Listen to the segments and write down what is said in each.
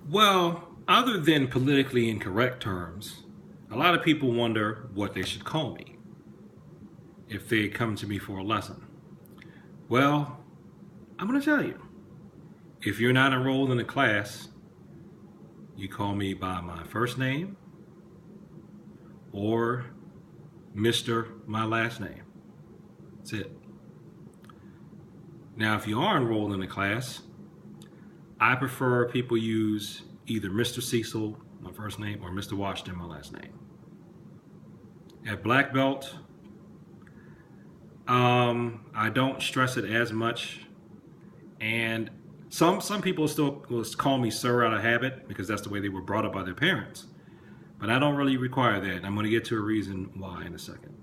Well, other than politically incorrect terms, a lot of people wonder what they should call me if they come to me for a lesson. Well, I'm going to tell you. If you're not enrolled in a class, you call me by my first name or Mr. my last name. That's it. Now, if you are enrolled in a class, I prefer people use either Mr. Cecil, my first name, or Mr. Washington, my last name. At Black Belt, I don't stress it as much, and some people still will call me sir out of habit because that's the way they were brought up by their parents. But I don't really require that. I'm going to get to a reason why in a second.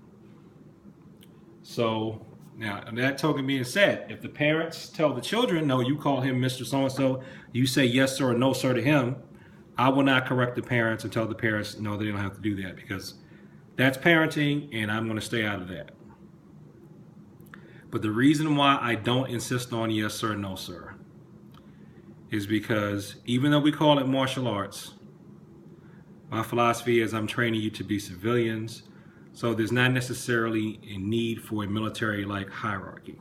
So now, that token being said, if the parents tell the children, no, you call him Mr. So and so, you say yes sir or no sir to him, I will not correct the parents and tell the parents, no, they don't have to do that because that's parenting and I'm going to stay out of that. But the reason why I don't insist on yes sir, no sir is because even though we call it martial arts, my philosophy is I'm training you to be civilians, so there's not necessarily a need for a military-like hierarchy.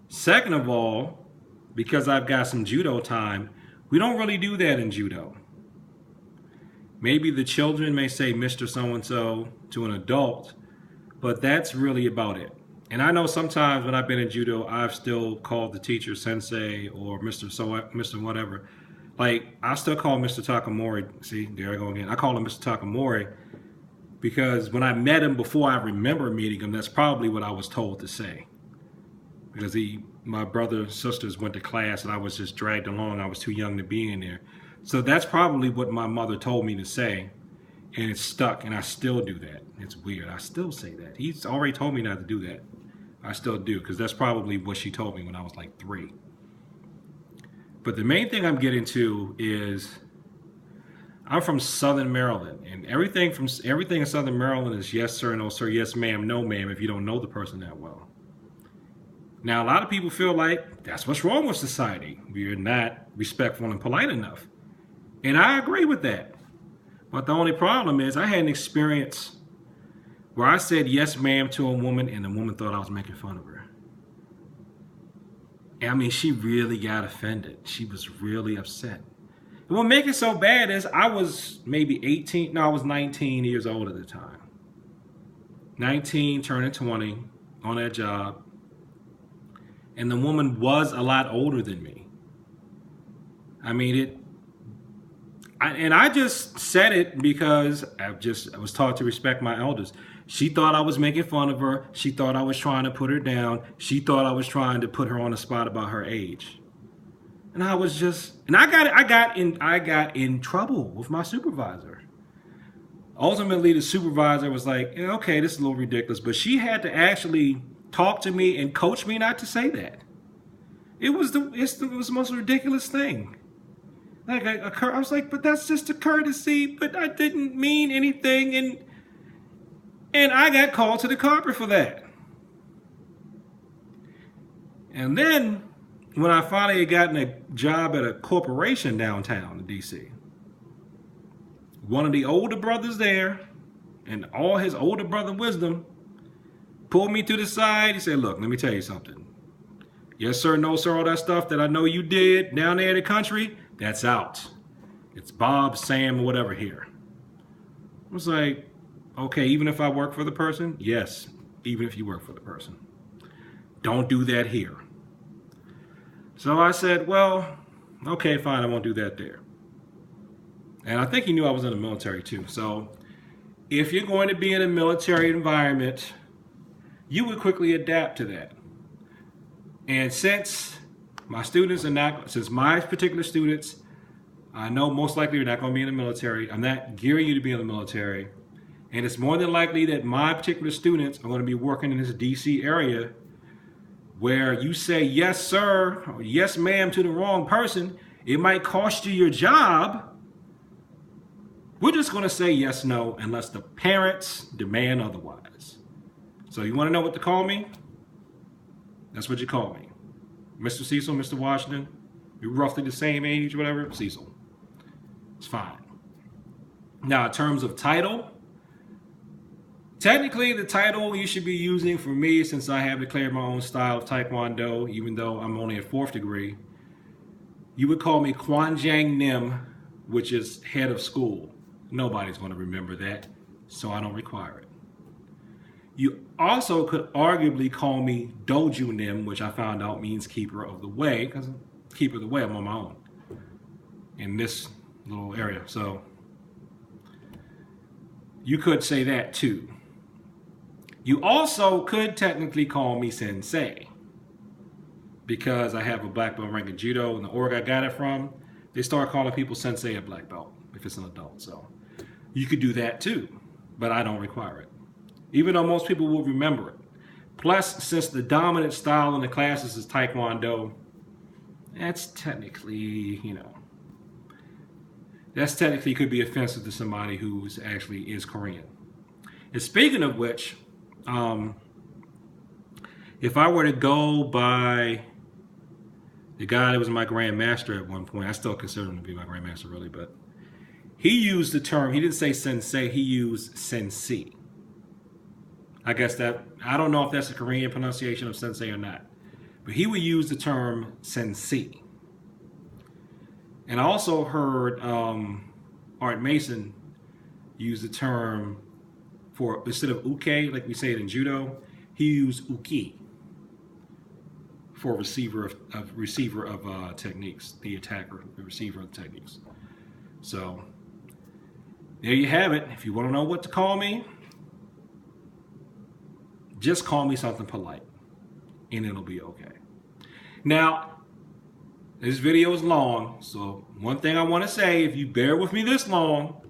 Second of all, because I've got some judo time, we don't really do that in judo. Maybe the children may say Mr. So-and-so to an adult, but that's really about it. And I know sometimes when I've been in judo, I've still called the teacher sensei or Mr. Whatever. Like, I still call Mr. Takamori. See, there I go again. I call him Mr. Takamori because when I met him before I remember meeting him, that's probably what I was told to say. Because my brother and sisters went to class and I was just dragged along. I was too young to be in there. So that's probably what my mother told me to say. And it's stuck, and I still do that. It's weird. I still say that. He's already told me not to do that. I still do, because that's probably what she told me when I was like 3. But the main thing I'm getting to is I'm from Southern Maryland, and everything in Southern Maryland is yes sir, no sir, yes ma'am, no ma'am, if you don't know the person that well. Now, a lot of people feel like that's what's wrong with society. We're not respectful and polite enough. And I agree with that. But the only problem is I had an experience where I said yes ma'am to a woman and the woman thought I was making fun of her. And I mean, she really got offended. She was really upset. And what made it so bad is I was maybe 18, no, I was 19 years old at the time. 19, turning 20 on that job. And the woman was a lot older than me. I mean, I just said it because I was taught to respect my elders. She thought I was making fun of her. She thought I was trying to put her down. She thought I was trying to put her on the spot about her age. And I got in trouble with my supervisor. Ultimately, the supervisor was like, yeah, okay, this is a little ridiculous, but she had to actually talk to me and coach me not to say that. It was the most ridiculous thing. Like I was like, but that's just a courtesy, but I didn't mean anything, and I got called to the carpet for that. And then when I finally had gotten a job at a corporation downtown in DC, one of the older brothers there, and all his older brother wisdom, pulled me to the side. He said, look, let me tell you something. Yes, sir, no, sir, all that stuff that I know you did down there in the country, that's out. It's Bob, Sam, or whatever here. I was like, okay, even if I work for the person? Yes, even if you work for the person. Don't do that here. So I said, well, okay, fine, I won't do that there. And I think he knew I was in the military too. So if you're going to be in a military environment, you would quickly adapt to that. And since my particular students, I know most likely you're not going to be in the military. I'm not gearing you to be in the military. And it's more than likely that my particular students are going to be working in this DC area where you say yes, sir, or yes, ma'am to the wrong person. It might cost you your job. We're just going to say yes, no, unless the parents demand otherwise. So you want to know what to call me? That's what you call me. Mr. Cecil, Mr. Washington. We're roughly the same age, whatever. Cecil. It's fine. Now, in terms of title, technically the title you should be using for me, since I have declared my own style of Taekwondo, even though I'm only a 4th degree, you would call me Kwanjang Nim, which is head of school. Nobody's going to remember that, so I don't require it. You also could arguably call me Doju Nim, which I found out means keeper of the way, because keeper of the way, I'm on my own in this little area. So you could say that too. You also could technically call me Sensei, because I have a black belt rank in judo, and the org I got it from, they start calling people Sensei at black belt if it's an adult. So you could do that too, but I don't require it, even though most people will remember it. Plus, since the dominant style in the classes is Taekwondo, that's technically, that's technically could be offensive to somebody who actually is Korean. And speaking of which, if I were to go by the guy that was my grandmaster at one point, I still consider him to be my grandmaster really, but he used the term, he didn't say sensei, he used sensei. I guess that, I don't know if that's a Korean pronunciation of sensei or not, but he would use the term sensei. And I also heard Art Mason use the term for, instead of uke, like we say it in judo, he used uki for receiver of techniques, the attacker, the receiver of techniques. So there you have it. If you want to know what to call me, just call me something polite and it'll be okay. Now, this video is long, so one thing I want to say, if you bear with me this long,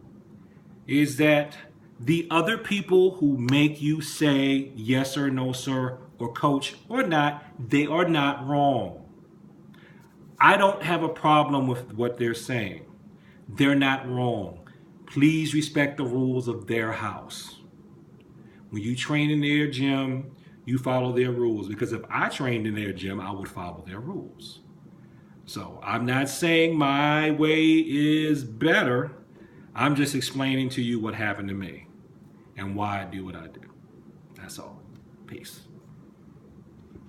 is that the other people who make you say yes sir, no sir, or coach or not, they are not wrong. I don't have a problem with what they're saying. They're not wrong. Please respect the rules of their house. When you train in their gym, you follow their rules, because if I trained in their gym, I would follow their rules. So I'm not saying my way is better. I'm just explaining to you what happened to me and why I do what I do. That's all. Peace.